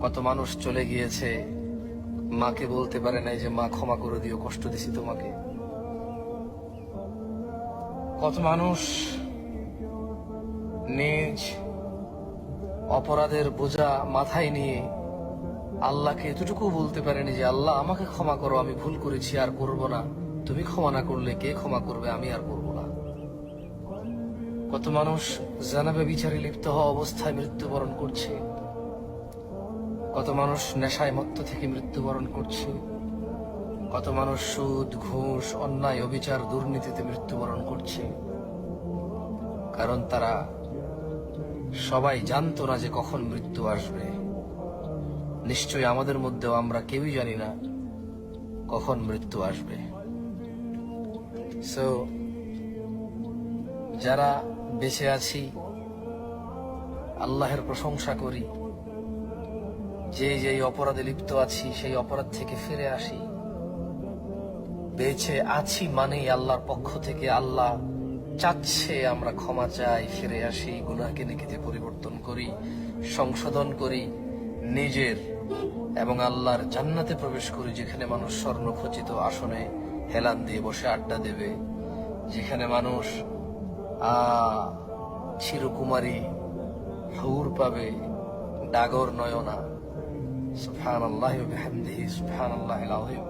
কত মানুষ চলে গিয়েছে, মাকে বলতে পারে নাই যে মা ক্ষমা করে দিও, কষ্ট দিছি তোমাকে। কত মানুষ নিজ অপরাধের বোঝা মাথায় নিয়ে আল্লাহকে এতটুকু বলতে পারেনি যে আল্লাহ আমাকে ক্ষমা করো, আমি ভুল করেছি, আর করব না। তুমি ক্ষমা না করলে কে ক্ষমা করবে, আমি আর করব না। কত মানুষ জানাবে বিচারে লিপ্ত হওয়া অবস্থায় মৃত্যুবরণ করছে। কত মানুষ নেশায় মত্ত থেকে মৃত্যুবরণ করছে। কত মানুষ সুদ, ঘুষ, অন্যায়, অবিচার, দুর্নীতিতে মৃত্যুবরণ করছে। কারণ তারা সবাই জানতো না যে কখন মৃত্যু আসবে। নিশ্চয়ই আমাদের মধ্যেও আমরা কেউই জানি না কখন মৃত্যু আসবে। সো যারা বেঁচে আছি আল্লাহের প্রশংসা করি, যে অপরাধে লিপ্ত আছি সেই অপরাধ থেকে ফিরে আসি। বেঁচে আছি মানেই আল্লাহর পক্ষ থেকে আল্লাহ চাচ্ছে আমরা ক্ষমা চাই, ফিরে আসি, গুনাহকে নেকিতে পরিবর্তন করি, সংশোধন করি নিজের, এবং আল্লাহর জান্নাতে প্রবেশ করি, যেখানে মানুষ স্বর্ণখচিত আসনে হেলান দিয়ে বসে আড্ডা দেবে, যেখানে মানুষ চিরকুমারী হুর পাবে, ডাগর নয়না। সুবহানাল্লাহি ওয়া বিহামদিহি, সুবহানাল্লাহিল আযীম।